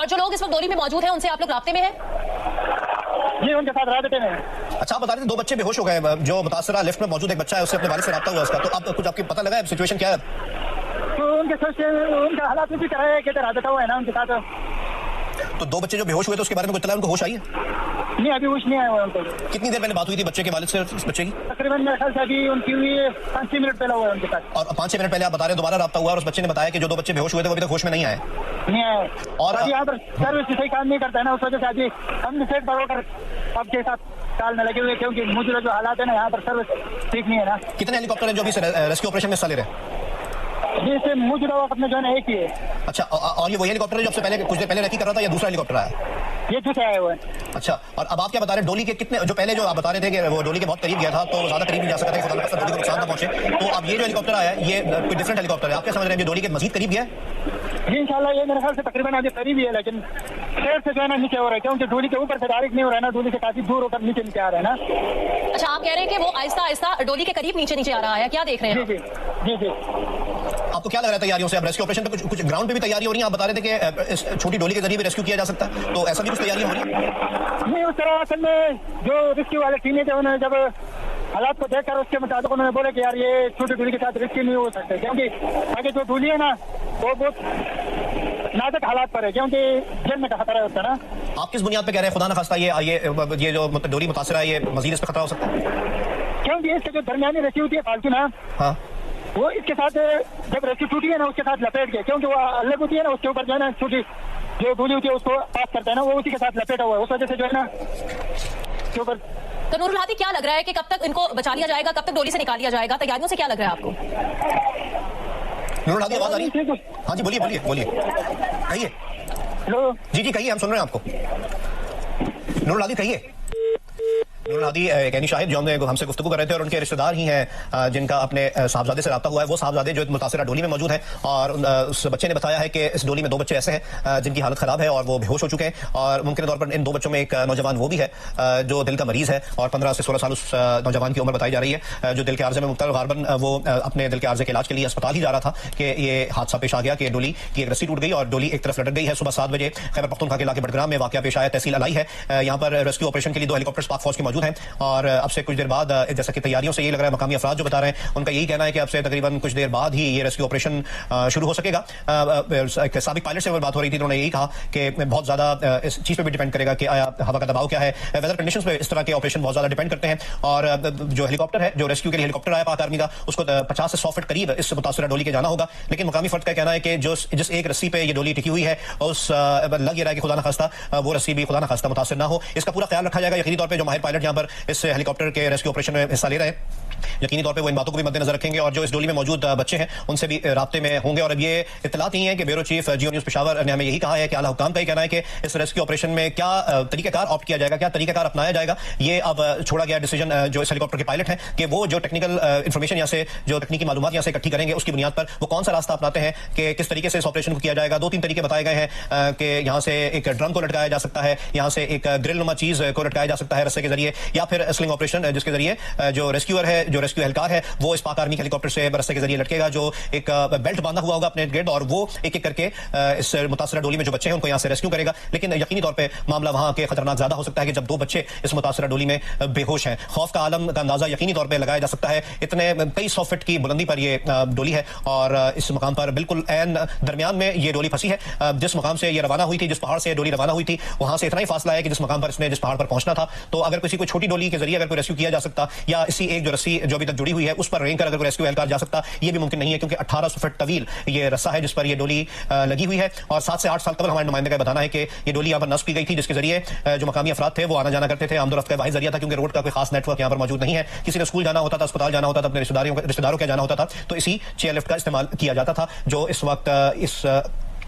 और जो लोग इस वक्त डोली में मौजूद हैं उनसे आप लोग राब्ते में हैं? जी, उनके साथ राब्ते में। अच्छा, आप बता रहे थे 2 बच्चे बेहोश हो गए, जो मुतासरा लिफ्ट में मौजूद एक बच्चा है उससे अपने वालिद से राब्ता हुआ उसका, तो अब कुछ आपको पता लगा है सिचुएशन क्या है? तो उनका हालात भी कराया कहते राब्ता हुआ है ना उनके साथ। तो 2 बच्चे जो बेहोश हुए थे उसके बारे में कुछ इत्तला उनको होश आई है? नहीं, अभी होश नहीं आया हुआ उनको। कितनी देर पहले बात हुई थी बच्चे के वालिद से उस बच्चे की? तकरीबन मेरे ख्याल से अभी उनकी हुई 5-6 मिनट पहले हुआ है उनके साथ। और 5-6 मिनट पहले आप बता रहे हैं दोबारा राब्ता हुआ और उस बच्चे ने बताया कि जो 2 बच्चे बेहोश हुए थे वो अभी तक होश में नहीं आए। नहीं आए। और अभी यहाँ पर सर्विस सही काम नहीं करता है ना, उस वजह से अभी हमने सेट पर होकर आपके साथ काल में लगे हुए, क्योंकि मुझे जो हालात है ना यहाँ पर सर्विस ठीक नहीं है ना। कितने हेलीकॉप्टर हैं जो अभी रेस्क्यू ऑपरेशन में हिस्सा ले रहे हैं? जैसे मुझे अपने जो है एक ही है। अच्छा, और ये वही हेलीकॉप्टर है जो सबसे पहले कुछ देर पहले रेकी कर रहा था या दूसरा हेलीकॉप्टर आया? ये दूसरा आया हुआ है। अच्छा, और अब आप क्या बता रहे हैं डोली के कितने, जो पहले जो आप बता रहे थे कि वो डोली के बहुत करीब गया था तो ज्यादा करीब नहीं जा सकता था, खुदा डोली को नुकसान ना पहुंचे, तो अब ये जो हेलीकॉप्टर आया है ये कोई डिफरेंट हेलीकॉप्टर है, आप क्या समझ रहे हैं? ये डोली के मजीद करीब गया है? जी इंशाल्लाह, ये मेरे ख्याल से तकरीबन अभी करीब ही है, लेकिन शेर से जो है ना नीचे हो रहा है, क्योंकि डोली के ऊपर से डायरेक्ट नहीं हो रहा है ना, डोली से काफी दूर होकर नीचे नीचे आ रहा है ना। अच्छा, आप कह रहे हैं कि वो आहिस्ता आहिस्ता डोली के करीब नीचे नीचे आ रहा है, क्या देख रहे हैं? जी जी जी। आपको क्या लग रहा है तैयारियों से? अब रेस्क्यू ऑपरेशन पे कुछ ग्राउंड पे भी तैयारी हो रही है? आप बता रहे थे कि इस छोटी डोली के जरिए भी रेस्क्यू किया जा सकता है, तो ऐसा भी कुछ तैयारी हो रही है? नहीं, उस तरह असल में जो रेस्क्यू वाले टीमें थे उन्होंने जब हालात को देखकर उसके मुताबिक उन्होंने बोला कि यार ये छोटी डोली के साथ रेस्क्यू नहीं हो सकते, क्योंकि आगे जो डोली है ना वो बहुत नाजुक हालात पर है, क्योंकि जेल में का खतरा होता है ना। आप किस बुनियाद पे कह रहे हैं खुदा न खास्ता ये जो डोली मुतासरा है ये मजीद इस पर खतरा हो सकता है? क्योंकि इसके जो दरमियानी रेस्क्यू होती है फालतू ना, हाँ, वो इसके साथ जब रेस्क्यू टूटी है ना उसके साथ लपेट के, क्योंकि वो अलग होती है ना, उसके ऊपर जो है ना छोटी जो डोली होती है उसको पास करता है ना, वो उसी के साथ लपेटा हुआ है, उस वजह से जो है ना के ऊपर। तो नूरुल हादी, क्या लग रहा है कि कब तक इनको बचा लिया जाएगा, कब तक डोली से निकाल लिया जाएगा? तैयारियों से क्या लग रहा है आपको? नूरुल हादी आवाज आ रही है? हाँ जी, बोलिए बोलिए बोलिए, कहिए। हेलो जी जी कहिए, हम सुन रहे हैं आपको। नूरुल हादी कहिए। नूरुल हादी एक ऐनी शाहिद जो हमसे गुफ्तगू कर रहे थे और उनके रिश्तेदार ही हैं जिनका अपने साहबजादे से राब्ता हुआ है, वो साहबजादे जो मुतासरा डोली में मौजूद है, और उस बच्चे ने बताया है कि इस डोली में 2 बच्चे ऐसे हैं जिनकी हालत खराब है और वो बेहोश हो चुके हैं, और मुमकिन तौर पर इन 2 बच्चों में एक नौजवान वो भी है जो दिल का मरीज है और 15 से 16 साल उस नौजवान की उम्र बताई जा रही है, जो दिल के आर्जे में मुब्तला। गारबन वो अपने दिल के आर्जे के इलाज के लिए अस्पताल ही जा रहा था कि ये हादसा पेश आ गया कि डोली की एक रस्सी टूट गई और डोली एक तरफ लटक गई है। सुबह 7 बजे खैबर पख्तूनख्वा के इलाके बडग्राम में वाकया पेश आया। तहसील अलाई है, यहाँ पर रेस्क्यू ऑपरेशन के लिए 2 हेलीकॉप्टर्स पाक फौज के मौजूद हैं, और अब से कुछ देर बाद जैसा कि तैयारियों से ये लग रहा है, मकामी अफराद जो बता रहे हैं उनका यही कहना है कि अब से तकरीबन कुछ देर बाद ही ये रेस्क्यू ऑपरेशन शुरू हो सकेगा। एक साबिक पायलट से बात हो रही थी, उन्होंने यही कहा कि बहुत ज्यादा इस चीज पे भी डिपेंड करेगा कि आया हवा का दबाव क्या है, वेदर कंडीशंस पे इस तरह के ऑपरेशन बहुत ज्यादा डिपेंड करते हैं। और जो हेलीकॉप्टर है, जो रेस्क्यू के लिए हेलीकॉप्टर आया पाक आर्मी का, उसको 50 से 100 फीट करीब इस मुतासरा डोली के जाना होगा, लेकिन मकामी फर्द का कहना है कि जिस एक रस्सी पे ये डोली टिकी हुई है उस लग ये रहा है कि खुदा न खास्ता वो रस्सी भी खुदा न खास्ता मुतासर ना हो, इसका पूरा ख्याल रखा जाएगा। यकीनी तौर पर जो माहिर पायलट यहाँ पर इस हेलीकॉप्टर के रेस्क्यू ऑपरेशन में हिस्सा ले रहे हैं, यकीनी तौर पे वो इन बातों को भी मद्देनजर रखेंगे और जो इस डोली में मौजूद बच्चे हैं उनसे भी राब्ते में होंगे। और अब ये इत्तलात ही है कि ब्यूरो चीफ जियो न्यूज पेशावर ने हमें यही कहा है कि आला हुक्काम का ही कहना है कि इस रेस्क्यू ऑपरेशन में क्या तरीकाकार ऑप्ट किया जाएगा, क्या तरीकाकार अपनाया जाएगा, ये अब छोड़ा गया डिसीजन जो इस हेलीकॉप्टर के पायलट हैं कि वो जो टेक्निकल इंफॉर्मेशन यहाँ से, जो तकनीकी मालूमात यहाँ से इकट्ठी करेंगे उसकी बुनियाद पर वो कौन सा रास्ता अपनाते हैं कि किस तरीके से इस ऑपरेशन को किया जाएगा। 2-3 तरीके बताए गए हैं कि यहाँ से एक ड्रम को लटकाया जा सकता है, यहाँ से एक ग्रिल नुमा चीज को लटकाया जा सकता है रस्से के जरिए, या फिर स्लिंग ऑपरेशन जिसके जरिए जो रेस्क्यूअर है, जो रेस्क्यू एहलकार है, वो इस पाक आर्मी के हेलीकॉप्टर से रस्से के जरिए लटकेगा, जो एक बेल्ट बांधा हुआ होगा अपने गिर्द, और वो एक एक करके इस मुतासरा डोली में जो बच्चे हैं उनको यहाँ से रेस्क्यू करेगा। लेकिन यकीनी तौर पे मामला वहां के खतरनाक ज्यादा हो सकता है कि जब 2 बच्चे इस मुतासरा डोली में बेहोश हैं। खौफ का आलम का अंदाजा यकीनी तौर पर लगाया जा सकता है। इतने कई 100 फीट की बुलंदी पर ये डोली है और इस मकाम पर बिल्कुल ऐन दरमियान में ये डोली फंसी है। जिस मकाम से ये रवाना हुई थी, जिस पहाड़ से डोली रवाना हुई थी, वहां से इतना ही फासला है कि जिस मकाम पर इसने जिस पहाड़ पर पहुंचना था, तो अगर किसी कोई छोटी डोली के जरिए अगर कोई रेस्क्यू किया जा सकता, या इसी एक जो रस्सी जो अभी तक जुड़ी हुई है उस पर रेंग कर अगर कोई रेस्क्यू एहलकार जा सकता, ये भी मुमकिन नहीं है, क्योंकि 1800 फीट तवील ये रस्सा है जिस पर ये डोली लगी हुई है। और 7 से 8 साल कबल हमारे नुमाइंदे का बताना है कि ये डोली यहाँ पर नस्ब की गई थी, जिसके जरिए जो मकामी अफराद थे वो आना जाना करते थे। आमदोरफ्त का वाहिद जरिया था, क्योंकि रोड का कोई खास नेटवर्क यहाँ पर मौजूद नहीं है। किसी ने स्कूल जाना होता था, अस्पताल जाना होता था, अपने रिश्तेदारों के जाना होता था, तो इसी चेयर लिफ्ट का इस्तेमाल किया जाता था, जो इस वक्त इस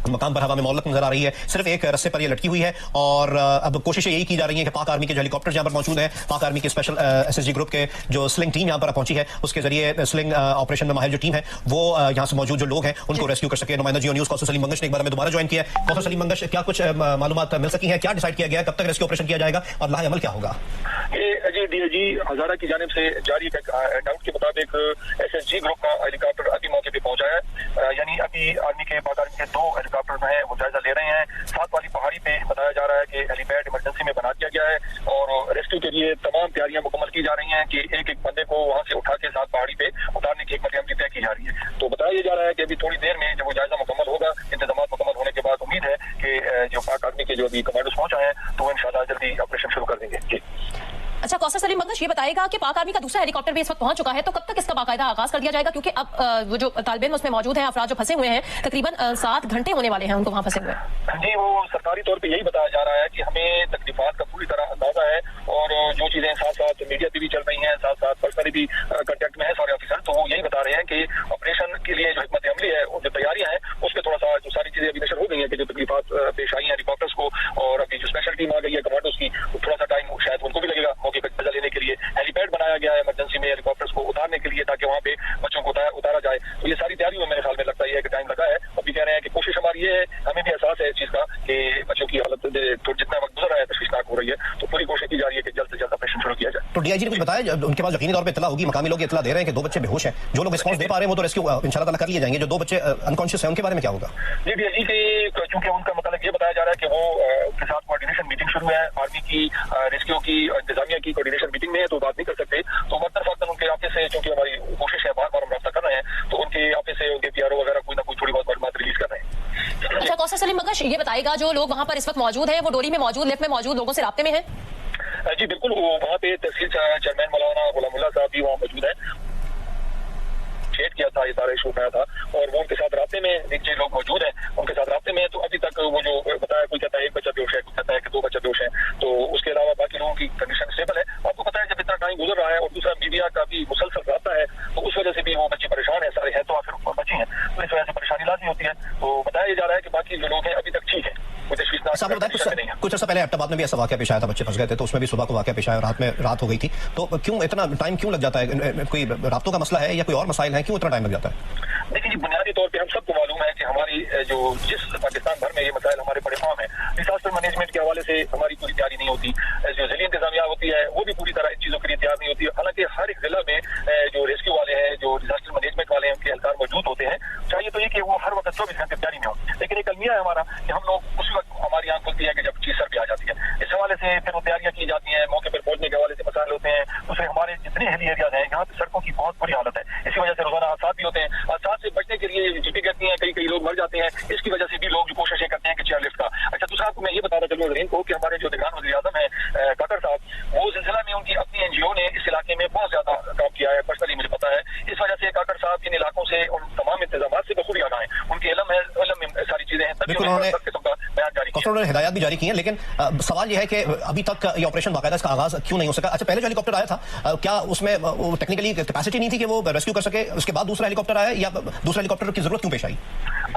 मकाम पर हवा में मौलक नजर आ रही है। सिर्फ एक रस्से पर ये लटकी हुई है और अब कोशिश यही की जा रही है कि पाक आर्मी के जो हेलीकॉप्टर यहाँ पर मौजूद हैं, पाक आर्मी के स्पेशल एसएसजी ग्रुप के जो स्लिंग टीम यहाँ पर पहुंची है, उसके जरिए स्लिंग ऑपरेशन में माहिर जो टीम है वो यहाँ से मौजूद जो लोग हैं उनको रेस्क्यू कर सके। नुमाइंदा जियो न्यूज कौसर सलीम मंगश ने एक बार हमें दोबारा ज्वाइन किया है। कौसर सलीम मंगश, क्या कुछ मालूमात मिल सकी है, क्या डिसाइड किया गया, कब तक रेस्क्यू ऑपरेशन किया जाएगा और लाहे अमल क्या होगा? जी डीआईजी हजारा की जानिब से जारी अकाउंट के मुताबिक एसएसजी ग्रुप का हेलीकॉप्टर अभी मौके पे पहुंचा है, यानी अभी आर्मी के पाक आर्मी के 2 हेलीकॉप्टर हैं वो जायजा ले रहे हैं। साथ वाली पहाड़ी बताया जा रहा है कि हेलीपैड इमरजेंसी में बना दिया गया है और रेस्क्यू के लिए तमाम तैयारियां मुकम्मल की जा रही हैं कि एक एक बंदे को वहां से उठा के साथ पहाड़ी पे उतारने की एक मरहम तय की जा रही है। तो बताया जा रहा है कि अभी थोड़ी देर में जब वो जायजा मुकम्मल होगा, इंतजाम मुकम्मल होने के बाद उम्मीद है कि जो पाक आर्मी के जो अभी कमांडोज पहुंचा है तो वो इंशाल्लाह जल्दी ऑपरेशन शुरू कर देंगे। जी अच्छा, कौसर सलीम मगश ये बताएगा कि पाक आर्मी का दूसरा हेलीकॉप्टर भी इस वक्त पहुंच चुका है, तो कब तक इसका बाकायदा आगाज कर दिया जाएगा? क्योंकि अब वो जो तालिबान उसमें मौजूद हैं, अफराद जो फंसे हुए हैं, तकरीबन 7 घंटे होने वाले हैं उनको वहां फंसे हुए। जी, वो सरकारी तौर पे यही बताया जा रहा है कि हमें तकलीफात का पूरी तरह अंदाजा है और जो चीजें साथ साथ मीडिया पे भी चल रही हैं, साथ साथ पर्सनली भी कांटेक्ट में है सारे ऑफिसर, तो वो यही बता रहे हैं कि ऑपरेशन के लिए जो हिकमत अमली है, जो तैयारियां हैं, उस पर थोड़ा सा जो सारी चीजें अभी नशर हो गई है कि जो तकलीफात पेश आई हैं हेलीकॉप्टर्स को, और अभी जो स्पेशल टीम आ गई है कमांडोज की, थोड़ा सा टाइम शायद उनको भी लगेगा मौके पर जायजा लेने के लिए। हेलीपैड बनाया गया है इमरजेंसी में हेलीकॉप्टर्स को उतारने के लिए ताकि वहां पे बच्चों को उतारा जाए। तो ये सारी तैयारी में मेरे ख्याल में लगता है कि टाइम लगा है। अभी कह रहे हैं कि कोशिश हमारी ये है, हमें भी एहसास है इस चीज का कि बच्चों की हालत जितना वक्त गुजर रहा है तशवीशनाक हो रही है, तो पूरी कोशिश की जा रही है कि जल्द से जल्द ऑपरेशन शुरू किया जाए। तो डीआईजी ने कुछ बताया, उनके पास यकीनी तौर पर इतला होगी, मकामी लोग इतला दे रहे हैं कि 2 बच्चे बेहोश हैं, जो लोग रिस्पॉन्स दे पा रहे हैं वो तो रेस्क्यू इंशाल्लाह ताला कर लिए जाएंगे, जो 2 बच्चे अनकॉन्शियस हैं उनके बारे में क्या होगा? जी, डीआईजी के चूंकि उनका मतलब ये बताया जा रहा है कि वो उनके साथ कोऑर्डिनेशन मीटिंग शुरू है, आर्मी की रेस्क्यू की इंतजामिया की कोऑर्डिनेशन मीटिंग में है, तो बात नहीं कर सकते। तो मरतफा उनके ऑफिस से, चूंकि हमारी कोशिश है, बार बार हम रब्ता कर रहे हैं, तो उनके ऑफिस से उनके पीआरओ वगैरह कोई ना कोई थोड़ी बहुत मालूमात रिलीज कर रहे हैं। अच्छा, कौसर सलीम मगश ये बताएगा, जो लोग वहां पर इस वक्त मौजूद हैं, वो डोली में मौजूद, लिफ्ट में मौजूद लोगों से राब्ते में है? जी बिल्कुल, वो वहाँ पे तहसील चेयरमैन मौलाना गुलामुल्लाह साहब भी वहाँ मौजूद है, शेयर किया था, ये सारा इशू उठाया था और वो उनके साथ रास्ते में नीचे लोग मौजूद हैं, उनके साथ रास्ते में। तो अभी तक वो जो बताया, कोई कहता है 1 बच्चा बेहोश है, कोई कहता है कि 2 बच्चे बेहोश हैं, तो उसके अलावा बाकी लोगों की कंडीशन स्टेबल है। आपको पता है जब इतना टाइम गुजर रहा है और दूसरा मीडिया का भी मुसलसल रहता है, तो उस वजह से भी वो बच्चे परेशान है, सारे हैं तो आखिर बच्चे हैं, तो इस वजह से परेशानी लाजमी होती है। तो बताया जा रहा है कि बाकी जो लोग हैं अभी तक ठीक है, कुछ अर्सा पहले एबटाबाद में भी ऐसा वाकया पेश आया था, बच्चे फंस गए थे, तो उसमें भी सुबह को वाकया पेश आया, रात हो गई थी, तो क्यों इतना टाइम क्यों लग जाता है? कोई राब्तों का मसला है या कोई और मसाइल है, क्यों इतना टाइम लग जाता है? देखिए, बुनियादी तौर पे हम सबको मालूम है कि हमारी जो जिस पाकिस्तान भर में ये मसाइल हमारे बड़े आम है, डिजास्टर मैनेजमेंट के हवाले से हमारी पूरी तैयारी नहीं होती, जो जिले इंतजामिया होती है वो भी पूरी तरह इन चीजों के लिए तैयार नहीं होती। हालांकि हर एक जिला में जो रेस्क्यू वाले हैं, जो डिजास्टर मैनेजमेंट वाले हैं, उनके एहलकार मौजूद होते हैं। चाहिए तो ये कि वो हर वक्त 24 घंटे तैयारी में हो, लेकिन एक अलमिया है हमारा कि हम लोग उस वक्त हमारी आंख खुलती है कि जब चीज सर पे आ जाती है। इस हवाले से फिर वो तैयारियां की जाती हैं, मौके पर पहुंचने के हवाले से मसाइल होते हैं। दूसरे हमारे जितने हिली एरियाज हैं, यहाँ पे सड़कों की बहुत बुरी हालत है, इसी वजह से रोजाना हादसा भी होते हैं। हादसा से बचने के लिए जीपी करती हैं, कई लोग मर जाते हैं, इसकी वजह से भी लोग जो कोशिशें करते हैं कि चेयर लिफ्ट का। अच्छा, दूसरा आपको मैं ये बताना चलूँ जरीन को कि हमारे जो निगरान वज़ीर आज़म है काकर साहब, वो सिलसिला में उनकी अपनी एनजीओ ने इस इलाके में बहुत ज्यादा काम किया है, पर्सनली मुझे पता है। इस वजह से काकर साहब इन इलाकों से उन तमाम इंतजाम से बखूबी आना है, उनके इलम में सारी चीजें हैं, तभी उन्होंने किस्म का बयान जारी किया, उन्होंने हिदायत भी जारी की है। लेकिन सवाल यह है कि अभी तक ये ऑपरेशन बाकायदा इसका आगाज क्यों नहीं हो सका? अच्छा, पहले जो हेलीकॉप्टर आया था, क्या उसमें टेक्निकली कैपेसिटी नहीं थी कि वो रेस्क्यू कर सके? उसके बाद दूसरा हेलीकॉप्टर आया, या दूसरा हेलीकॉप्टर की जरूरत क्यों पेश आई?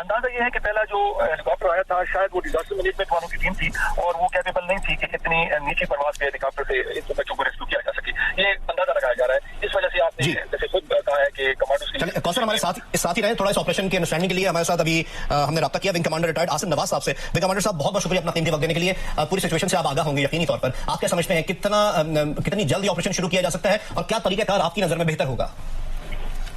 अंदाजा ये है कि पहला जो हेलीकॉप्टर आया था शायद वो डिजास्टर मैनेजमेंट वालों की टीम थी और वो कैपेबल नहीं थी कि इतनी नीची परवाज के हेलीकॉप्टर से इन बच्चों को रेस्क्यू किया जा सके। ये अंदाजा लगाया जा रहा है। इस वजह से आपने जैसे खुद कहा है कि कमांडोज कौशल हमारे साथ ही रहे थोड़ा इस ऑपरेशन की अंडरस्टैंडिंग के लिए। हमारे साथ अभी हमने रब्ता किया wing commander retired Asim Nawaz साहब से। विंग कमांडर साहब, बहुत बहुत शुक्रिया अपना कीमती वक्त देने के लिए। पूरी सिचुएशन से आप आगाह होंगे यकीनी तौर पर। आप क्या समझते हैं, कितनी जल्दी ऑपरेशन शुरू किया जा सकता है और क्या तरीकाकार आपकी नजर में बेहतर होगा?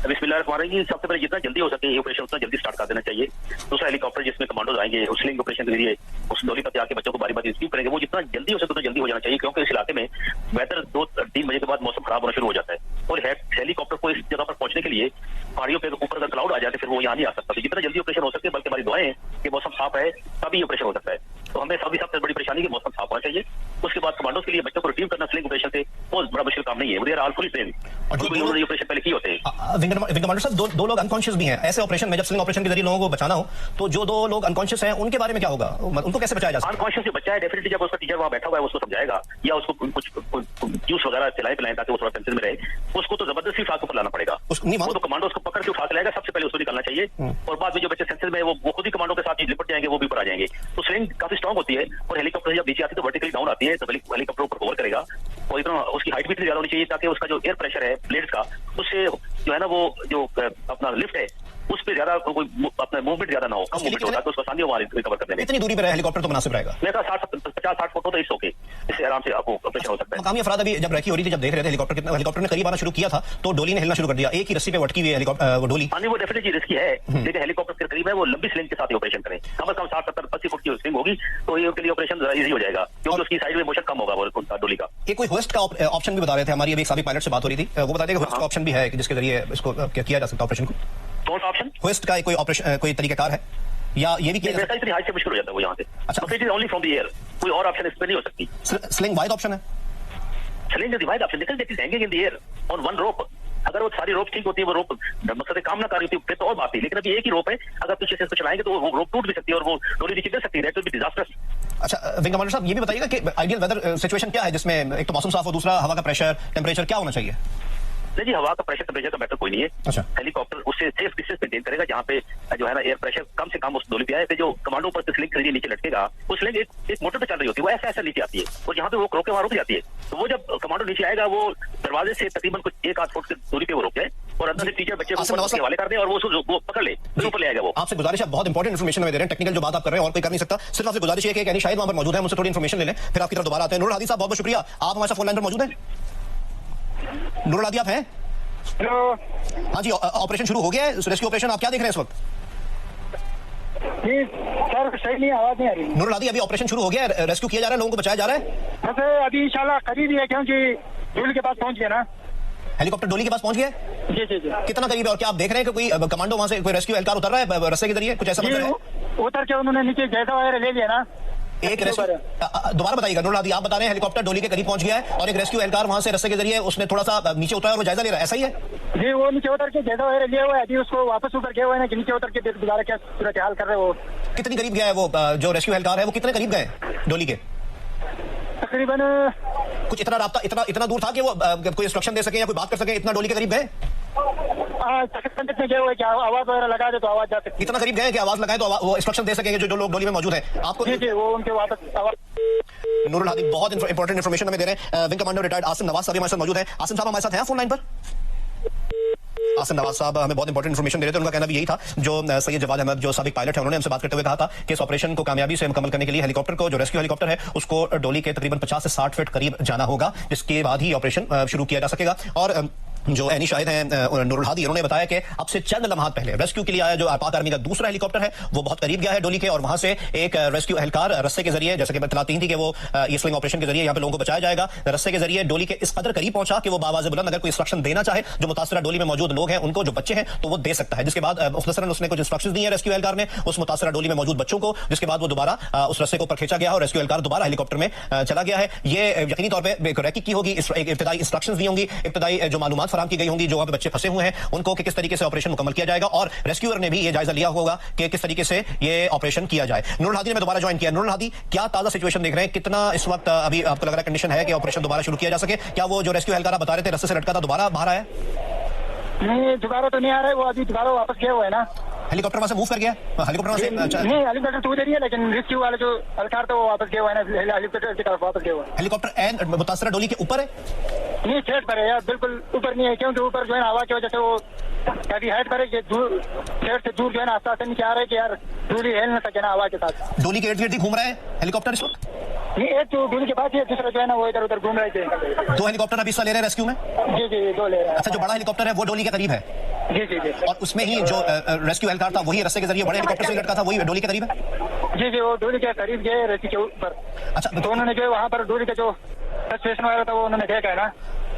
बिस्मिल्लाहिर्रहमानिर्रहीम। सबसे पहले जितना जल्दी हो सके ये ऑपरेशन उतना जल्दी स्टार्ट कर देना चाहिए। दूसरा हेलीकॉप्टर जिसमें कमांडोज आएंगे उस स्लिंग ऑपरेशन के जरिए उस डोली पर आके बच्चों को बारी बारी रिसीव करेंगे, वो जितना जल्दी हो सके उतना जल्दी हो जाना चाहिए, क्योंकि इस इलाके में वेदर 2-3 बजे के बाद मौसम खराब होना शुरू हो जाता है और हेलीकॉप्टर को इस जगह पर पहुंचने के लिए पहाड़ियों पे ऊपर अगर क्लाउड आ जाते फिर वो यहाँ नहीं आ सकता। तो जितना जल्दी ऑपरेशन हो सके, बल्कि हमारी दुआएं कि मौसम साफ है तभी ऑपरेशन हो सकता है। तो हमें सभी सबसे बड़ी परेशानी की मौसम साफ होना चाहिए। उसके बाद कमांडोज के लिए बच्चों को रिट्रीव करना स्लिंग ऑपरेशन से बहुत बड़ा मुश्किल काम नहीं है। वो आल फुली ट्रेन ऑपरेशन पहले की होते हैं। विंग कमांडर साहब, दो लोग अनकॉन्शियस भी हैं। ऐसे ऑपरेशन में जब स्लिंग ऑपरेशन के जरिए लोगों को बचाना हो तो जो 2 लोग अनकॉन्शियस हैं उनके बारे में क्या होगा? उनको कैसे बचाया जा सकता है? अनकॉन्शियस जो बच्चा है डेफिनेटली जब उसका टीचर वहां बैठा हुआ है उसको समझाएगा या उसको कुछ जूस वगैरह पिलाएं ताकि वो थोड़ा टेंशन में रहे। उसको तो जबरदस्ती उठा के लाना पड़ेगा। वो तो कमांडो उसको पकड़ के उठा के लाएगा, सबसे पहले उसको निकालना चाहिए और बाद में जो बच्चे सेंसेस में वो खुद ही कमांडो के साथ लिपट जाएंगे, वो भी ऊपर आ जाएंगे। तो स्लिंग काफी स्ट्रॉन्ग होती है और हेलीकॉप्टर जब नीचे आती है तो वर्टिकली डाउन आती है, तो हेलीकॉप्टर ऊपर कवर करेगा और इतना उसकी हाइट भी इतनी ज्यादा होनी चाहिए ताकि उसका जो एयर प्रेशर है ब्लेड्स का उससे जो है ना वो जो अपना लिफ्ट है उस पे ज्यादा कोई अपना मूवमेंट ज्यादा ना हो, कम मूवमेंट होता है तो उसको आसानी हो रिकवर करने में। इतनी दूरी पर हेलीकॉप्टर तो मुनासिब रहेगा। मेरे ख्याल 50-60 फुट हो तो इट्स ओके, इससे आराम से आपको ऑपरेशन हो सकता है। मकामी अफराद अभी जब रैकी हो रही थी, जब देख रहे थे हेलीकॉप्टर ने करीब आना शुरू किया था तो डोली ने हिलना शुरू कर दिया, एक ही रस्सी पे अटकी हुई है हेलीकॉप्टर डोली। हाँ वो डेफिनेटली रिस्की है, लेकिन हेलीकॉप्टर के करीब है वो लंबी स्लिंग के साथ ही ऑपरेशन करें, कम से कम 60-70-80 फुट की स्लिंग होगी तो ये उनके लिए ऑपरेशन जरा इजी हो जाएगा, क्योंकि उसकी साइड में मोशन कम होगा वो उनका डोली का। ये कोई होस्ट का ऑप्शन भी बता रहे थे, हमारी अभी एक साबिक पायलट से बात हो रही थी, वो बताते हैं कि होस्ट का ऑप्शन भी है जिसके जरिए इसको किया जा सकता है ऑपरेशन को। कौन सा ऑप्शन? होस्ट का कोई ऑपरेशन कोई तरीकाकार है या ये भी किया जा सकता है? इतनी हाइट से मुश्किल हो जाता है वो यहाँ से। अच्छा, तो it is only from the air, कोई और ऑप्शन इसमें नहीं हो सकती। स्लिंग वाइड ऑप्शन है, sling is the wide option, लेकिन it is hanging in the air on one rope. अगर वो सारी रोप ठीक होती है, वो रोप मकसद काम ना कर रही होती फिर तो और बात थी, लेकिन अभी एक ही रोप है, अगर पीछे से इसको चलाएंगे तो वो रोप टूट भी सकती है और वो डोली नीचे गिर सकती है, दैट विल बी डिजास्टर्स। अच्छा विंग कमांडर साहब, ये भी बताइएगा कि आइडियल वेदर सिचुएशन क्या है जिसमें एक तो मौसम साफ हो, दूसरा हवा का प्रेशर टेम्परेचर क्या होना चाहिए? नहीं जी, हवा का प्रेशर टेम्परेचर का मैटर कोई नहीं है। अच्छा। हेलीकॉप्टर उससे सेफ डिस्टेंस मेंटेन करेगा जहाँ पे जो है ना एयर प्रेशर कम से कम उस डोली पे आए, फिर जो कमांडो पर स्लिंग के जरिए नीचे लटकेगा, वो स्लिंग एक मोटर पे चल रही होती है, वो ऐसा नीचे आती है और जहाँ पे वो रोके वहाँ रुक जाती है, तो वो जब कमांडो नीचे आएगा वो दरवाजे से तकरीबन कुछ 1-8 फुट की दूरी पे वो रोके और अंदर से टीचर बच्चे को हवाले कर दे और वो पकड़ ले, फिर ऊपर ले आएगा वो। आपसे गुजारिश है, बहुत इंपॉर्टेंट इन्फॉर्मेशन हमें दे रहे हैं, टेक्निकल जो बात आप कर रहे हैं और कोई कर नहीं सकता, सिर्फ आपसे गुजारिश है कि यानी शायद वहां पर मौजूद है, मुझसे थोड़ी इन्फॉर्मेशन ले लें, फिर आपकी तरफ दोबारा आते हैं। नूरुल हादी साहब बहुत बहुत शुक्रिया, आप हमारे साथ फोन लाइन पर मौजूद हैं। नूरुल हादी आप हैं? हेलो। हाँ जी, ऑपरेशन शुरू हो गया है, रेस्क्यू ऑपरेशन, आप क्या देख रहे हैं इस वक्त? जी सर, सही नहीं, आवाज नहीं आ रही। नूरुल हादी, अभी ऑपरेशन शुरू हो गया है, रेस्क्यू किया जा रहा है, लोगों को बचाया जा रहा है? बस अभी इंशाल्लाह करीब ही है, क्योंकि डोली के पास पहुंच गया ना, हेलीकॉप्टर डोली के पास पहुंच गया? जी जी जी। कितना करीब है और क्या आप देख रहे हैं कि कोई कमांडो वहां से कोई रेस्क्यू एहलकार उतर रहा है रस्से के जरिए, कुछ ऐसा जी, बता रहे हैं? उतर के उन्होंने नीचे जैसा वगैरह ले लिया ना। एक रेस्क्यू, दोबारा बताइएगा नूरुल हादी, आप बता रहे हैं हेलीकॉप्टर डोली के करीब पहुंच गया है और एक रेस्क्यू एहलकार वहां से रस्से के जरिए उसने थोड़ा सा नीचे उतरा है और वो जायजा ले रहा है, ऐसा ही है? जी, वो नीचे उतर के जैसा वगैरह लिया हुआ है, अभी उसको वापस ऊपर गया हुआ है ना, कि नीचे उतर के दोबारा क्या सूरत हाल कर रहे हो। कितनी करीब गया है वो जो रेस्क्यू एहलकार है, वो कितने करीब गए डोली के? तकरीबन कुछ इतना रास्ता इतना दूर था कि वो कोई इंस्ट्रक्शन दे सके या कोई बात कर सके, इतना डोली के करीब गए? तकरीबन जितने गए हुए कि आवाज वगैरह लगा दे तो आवाज जा सकती है। इतना करीब गए कि आवाज लगाए तो वो इंस्ट्रक्शन दे सकेंगे जो लोग डोली में मौजूद है आपको? जी जी, वो उनके वापस आवाज। नूरुल हादी बहुत इंपॉर्टेंट इन्फॉर्मेशन हमें दे रहे हैं। Wing commander retired Asim Nawaz साहब हमारे साथ मौजूद है। आसिम साहब हमारे साथ हैं फोन लाइन पर? आसिम नवाज साहब हमें बहुत इंपॉर्टेंट इन्फॉर्मेशन दे रहे थे, उनका कहना भी यही था, जो सैयद जवाद अहमद जो साबिक पायलट है उन्होंने हमसे बात करते हुए कहा था कि इस ऑपरेशन को कामयाबी से मुकम्मल करने के लिए हेलीकॉप्टर को, जो रेस्क्यू हेलीकॉप्टर है, उसको डोली के तकरीबन 50 से 60 फीट करीब जाना होगा, जिसके बाद ही ऑपरेशन शुरू किया जा सकेगा। और जो एनी शाहिद हैं नूरुल हादी, उन्होंने बताया कि अब से चंद लम्हात पहले रेस्क्यू के लिए आया जो पाक आर्मी का दूसरा हेलीकॉप्टर है वो बहुत करीब गया है डोली के और वहां से एक रेस्क्यू एहलकार रस्से के जरिए, जैसे कि बतलाती थी कि वो ये स्लिंग ऑपरेशन के जरिए यहाँ पे लोगों को बचाया जाएगा, रस्से के जरिए डोली के इस कदर करीब पहुंचा कि वो बावाज़ बुलंद अगर कोई इंस्ट्रक्शन देना चाहे जो मुतासरा डोली में मौजूद लोग हैं उनको, जो बच्चे हैं, तो वो दे सकता है। जिसके बाद मुख्तसरन उसने कुछ इंस्ट्रक्शन दी है रेस्क्यू एहलकार ने उस मुतासरा डोली में मौजूद बच्चों को, जिसके बाद वो दोबारा उस रस्से को ऊपर खींचा गया और रेस्क्यू एहलकार दोबारा हेलीकॉप्टर में चला गया है। ये यकीनी तौर पर रैकी की होगी, इब्तिदाई इंस्ट्रक्शन दी होंगी, इब्तिदाई जो मालूमात फराहम की गई होंगी जो बच्चे फंसे हुए हैं उनको कि किस तरीके से ऑपरेशन मुकम्मल किया जाएगा और रेस्क्यूअर ने भी ये जायजा लिया होगा कि किस तरीके से ये ऑपरेशन किया जाए। नूरुल हादी ने दोबारा ज्वाइन किया। नूरुल हादी, क्या ताजा सिचुएशन देख रहे हैं, कितना इस वक्त अभी आपको लग रहा है कंडीशन है कि ऑपरेशन दोबारा शुरू किया जा सके? क्या वो जो रेस्क्यू एहलकार बता रहे थे रस्से से लटका था दोबारा बाहर आया? नहीं, दोबारा तो नहीं आ रहा है, वो अभी दोबारा वापस गया हुआ है ना, हेलीकॉप्टर वहां से मूव कर गया, हेलीकॉप्टर वहां से नहीं, हेलीकॉप्टर तो उधर ही है, लेकिन रेस्क्यू वाला जो एहलकार था वो वापस गया हुआ है ना, हेलीकॉप्टर की तरफ वापस गया हुआ है। हेलीकॉप्टर एंड मुतासरा डोली के ऊपर है? नहीं, सेट पर है यार, बिल्कुल ऊपर नहीं है, क्योंकि ऊपर जो है हवा की वजह से वो काफी हाइट पर है, सेट से दूर जो है ना आस्ते आस्ते नीचे आ रहा है कि यार डोली हिल न सके ना हवा के साथ। डोली के इर्द गिर्द घूम रहा है हेलीकॉप्टर इस वक्त? नहीं, एक तो डोली के पास है, दूसरा जो है ना वो इधर उधर घूम रहे थे। 2 हेलीकॉप्टर अभी हिस्सा ले रहे हैं रेस्क्यू में? जी जी, 2 ले रहे हैं। अच्छा, जो बड़ा हेलीकॉप्टर है वो डोली के करीब है? जी जी जी। और उसमें ही जो रेस्क्यू एहलकार था वही रस्से के जरिए बड़े हेलीकॉप्टर से लटका था, वही डोली के करीब है? जी जी, वो डोली के करीब गए रस्सी के ऊपर। अच्छा, तो उन्होंने जो वहाँ पर डोली का जो स्टेशन वगैरह था वो उन्होंने देखा है ना।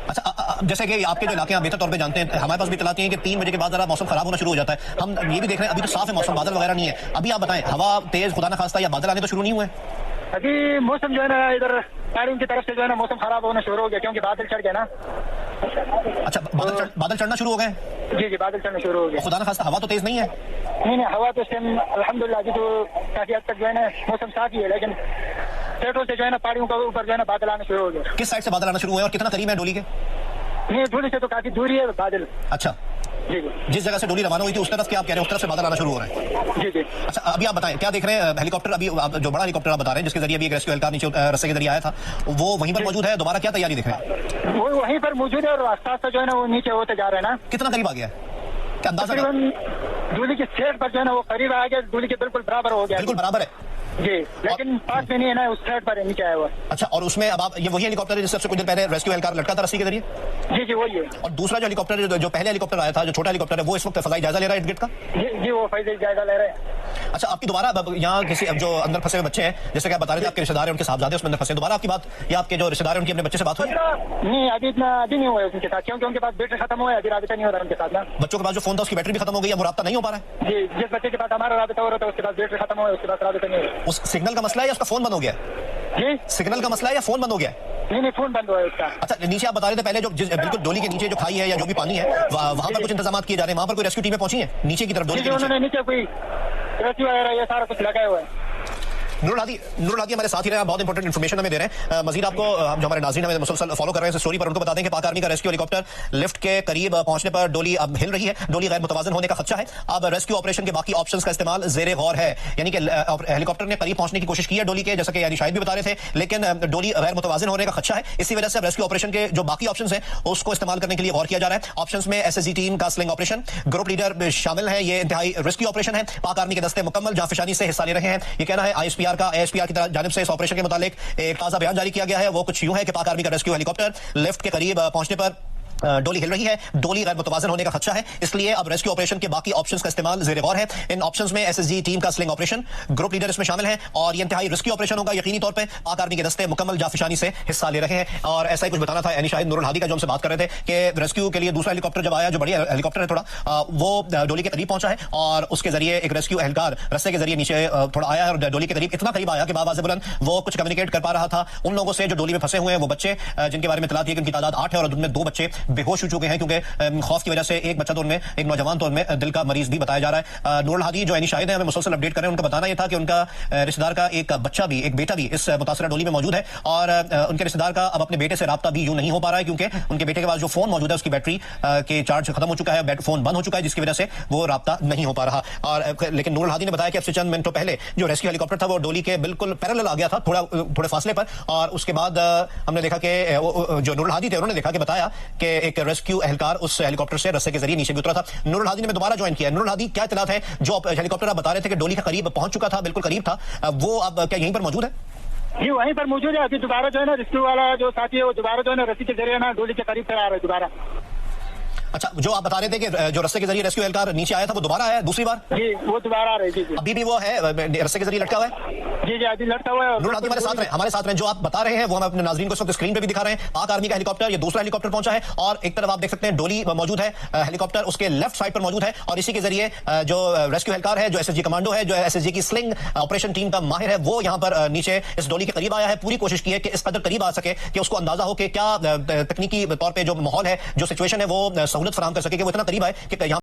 अच्छा, जैसे कि आपके जो इलाके आप बेहतर तौर पे जानते हैं, हमारे पास भी इतलाती हैं कि 3 बजे के बाद जरा मौसम खराब होना शुरू हो जाता है। हम ये भी देख रहे हैं अभी तो साफ है मौसम, बादल वगैरह नहीं है। अभी आप बताएं, हवा तेज खुदा न खास्ता या बादल आने तो शुरू नहीं हुए? अभी मौसम जो है ना इधर पहाड़ियों की तरफ से जो है ना मौसम खराब होना शुरू हो गया, क्योंकि बादल चढ़ गए ना। अच्छा, बादल चढ़ना शुरू हो गए? जी जी, बादल चढ़ना शुरू हो गया। खुदा न खास्ता हवा तो तेज नहीं है? नहीं, हवा तो इस टाइम अल्हम्दुलिल्लाह अभी तो काफी हद तक जो है ना मौसम साफ ही है, लेकिन सेटों से जो है ना पहाड़ियों के ऊपर जो है ना बादल आना शुरू हो गया। किस साइड से बादल आना शुरू हुए और कितना करीब है डोली के? नहीं, डोली से तो काफी दूरी है बादल। अच्छा, जी जी जिस जगह से डोली रवाना हुई थी उस तरफ क्या आप कह रहे हैं, उस तरफ से बादल आना शुरू हो रहे हैं? जी जी। अच्छा, अभी आप बताएं क्या देख रहे हैं? हेलीकॉप्टर अभी जो बड़ा हेलीकॉप्टर आप बता रहे हैं जिसके जरिए अभी एक रेस्क्यू हेलीकॉप्टर नीचे रस्ते के जरिए आया था, वो वहीं पर मौजूद है? दोबारा क्या तैयारी दिख रही है? वो वहीं पर मौजूद है और रास्ता से जो है ना वो नीचे होते जा रहे हैं ना। कितना करीब आ गया है? क्या अंदाजा है? तकरीबन डोली के सेट पर जो है ना वो करीब आ गया, डोली के बिल्कुल बराबर हो गया। बिल्कुल बराबर है जी, लेकिन पास में नहीं है ना, उस साइड पर नीचे आया हुआ। अच्छा, और उसमें अब आप ये वही हेलीकॉप्टर है जिससे कुछ देर पहले रेस्क्यू हेलीकॉप्टर लटका था रस्सी के जरिए? जी जी वही है। और दूसरा जो हेलीकॉप्टर जो पहले हेलीकॉप्टर आया था, जो छोटा हेलीकॉप्टर है, वो इस वक्त फजाई जायजा ले रहा है इर्द गिर्द का? जी वो फायदे जायजा ले रहे हैं। अच्छा, आपकी दोबारा यहाँ किसी अब जो अंदर फंसे हुए बच्चे हैं, जैसे कि आप बता रहे थे आपके रिश्तेदार हैं, उनके साहबजादे उसमें अंदर फंसे, दोबारा आपकी बात या आपके जो रिश्तेदार हैं उनकी अपने बच्चे से बात हुई? नहीं अभी नहीं हुआ है उनके साथ, क्योंकि उनके पास बैटरी खत्म हुआ है, अभी राबिता नहीं हो रहा उनके साथ ना। बच्चों के पास जो फोन था उसकी बैटरी भी खत्म हो गई है, वो राब्ता नहीं हो पा रहा है? जी, जिस बच्चे के पास हमारा राबिता हो रहा था उसके पास बैटरी खत्म हुआ है, उसके पास राबिता नहीं हो उस सिग्नल का मसला है या उसका फोन बंद हो गया है? जी सिग्नल का मसला है या फोन बंद हो गया है? नहीं फोन बंद हुआ है उसका। अच्छा, नीचे आप बता रहे थे पहले जो बिल्कुल डोली के नीचे जो खाई है या जो भी पानी है वहां पर कुछ इंतजाम किए जा रहे हैं, वहां पर कोई रेस्क्यू टीमें पहुंची हैं नीचे की तरफ डोली के नीचे? उन्होंने नीचे कोई रेस्क्यू वगैरह ये सारा कुछ लगाया हुआ है। नूरुल हादी हमारे साथ ही रहे, बहुत इंपॉर्टेंट इन्फॉर्मेशन हमें दे रहे हैं। मजीद आपको हम जो हमारे नाज़रीन हमें मुसलसल फॉलो कर रहे हैं स्टोरी पर, उनको बता दें कि पाक आर्मी का रेस्क्यू हेलीकॉप्टर लिफ्ट के करीब पहुंचने पर डोली अब हिल रही है, डोली गैर मुतवाजन होने का खदशा है। अब रेस्क्यू ऑपरेशन के बाकी ऑप्शंस का इस्तेमाल जेरे गौर है, यानी कि हेलीकॉप्टर ने करीब पहुंचने की कोशिश की है डोली के, जैसा कि यानी शायद भी बता रहे थे, लेकिन डोली गैर मुतवाजन होने का खदशा है। इसी वजह से रेस्क्यू ऑपरेशन के जो बाकी ऑप्शंस हैं उसको इस्तेमाल करने के लिए गौर किया जा रहा है। ऑप्शंस में एसएसजी टीम का स्लिंग ऑपरेशन, ग्रुप लीडर शामिल है, ये इंतहाई रिस्की ऑपरेशन है। पाक आर्मी के दस्ते मुकम्मल जाफिशानी से हिस्सा ले रहे हैं, ये कहना है आईएसपीआर का। आईएसपीआर की जानिब से इस ऑपरेशन के मुतालिक एक ताजा बयान जारी किया गया है, वो कुछ यूं है कि पाक आर्मी का रेस्क्यू हेलीकॉप्टर लिफ्ट के करीब पहुंचने पर डोली हिल रही है, डोली गैर मुतवाजन होने का खदशा है, इसलिए अब रेस्क्यू ऑपरेशन के बाकी ऑप्शंस का इस्तेमाल जेरे गौर है। इन ऑप्शंस में एसएसजी टीम का स्लिंग ऑपरेशन, ग्रुप लीडर इसमें शामिल है और ये इंतहाई रिस्की ऑपरेशन होगा। यकीनी तौर पे पाक आर्मी के दस्ते मुकम्मल जाफिशानी से हिस्सा ले रहे हैं और ऐसा ही कुछ बताना था यानी शायद नूरुल हादी का जो हमसे बात कर रहे थे कि रेस्क्यू के लिए दूसरा हेलीकॉप्टर जब आया, जो बढ़िया हेलीकॉप्टर है थोड़ा, वो डोली के करीब पहुंचा है और उसके जरिए एक रेस्क्यू एहलकार रस्ते के जरिए नीचे थोड़ा आया है और डोली के करीब इतना करीब आया कि बावाज़ बुलंद वो कुछ कम्युनिकेट कर पा रहा था उन लोगों से जो डोली में फंसे हुए हैं, वो बच्चे जिनके बारे में इत्तला थी कि उनकी तादाद 8 है और उनमें 2 बच्चे बेहोश हो चुके हैं क्योंकि खौफ की वजह से। एक बच्चा तो उनमें, एक नौजवान तो उनमें दिल का मरीज भी बताया जा रहा है। नूरुल हादी जो यानी शाहिद है, हमें मुसलसल अपडेट कर रहे हैं, उनका बताना यह था कि उनका रिश्तेदार का एक बच्चा भी, एक बेटा भी इस मुतासरा डोली में मौजूद है और उनके रिश्तेदार का अब अपने बेटे से राब्ता भी यूं नहीं हो पा रहा है क्योंकि उनके बेटे के पास जो फोन मौजूद है उसकी बैटरी के चार्ज खत्म हो चुका है, फोन बंद हो चुका है, जिसकी वजह से वो राब्ता नहीं हो पा रहा। और लेकिन नूरुल हादी ने बताया कि अब से चंद मिनटों पहले जो रेस्क्यू हेलीकॉप्टर था वो डोली के बिल्कुल पैरेलल आ गया था, थोड़े फासले पर, और उसके बाद हमने देखा कि जो नूरुल हादी थे उन्होंने देखा कि बताया कि एक रेस्क्यू एहलकार उस हेलीकॉप्टर से रस्ते के जरिए नीचे भी उतरा था। नूरुल हादी ने दोबारा ज्वाइन किया। नूरुल हादी, क्या इत्तलात है? जो हेलीकॉप्टर आप बता रहे थे कि डोली के करीब पहुंच चुका था, बिल्कुल करीब था, वो अब क्या यहीं पर मौजूद है? जी वहीं पर मौजूद है। अभी दोबारा जो है ना रेस्क्यू वाला जो साथी है वो दोबारा जो है ना रस्सी के जरिए ना डोली के करीब से आ रहा है दोबारा। अच्छा, जो आप बता रहे थे कि जो रस्ते के जरिए रेस्क्यू एहलकार नीचे आया था वो दोबारा आया दूसरी बार? जी वो दोबारा आ रहे। जी अभी भी वो है रस्ते के जरिए लटका हुआ है? जी अभी लटका हुआ है। नूरुल हादी हमारे साथ रहे, जो आप बता रहे हैं वो हम अपने नाज़रीन को इस वक्त स्क्रीन पे भी दिखा रहे हैं। पाक आर्मी का हेलीकॉप्टर, ये दूसरा हेलीकॉप्टर पहुंचा है और एक तरफ आप देख सकते हैं डोली मौजूद है, हेलीकॉप्टर उसके लेफ्ट साइड पर मौजूद है और इसी के जरिए जो रेस्क्यू एहलकार है, जो एसएसजी कमांडो है, जो एसएसजी की स्लिंग ऑपरेशन टीम का माहिर है, वो यहाँ पर नीचे इस डोली के करीब आया है। पूरी कोशिश की है कि इस कदर करीब आ सके कि उसको अंदाजा हो कि क्या तकनीकी तौर पर जो माहौल है, जो सिचुएशन है, वो सहूलत फराहम कर सके कि वो इतना करीब आए कि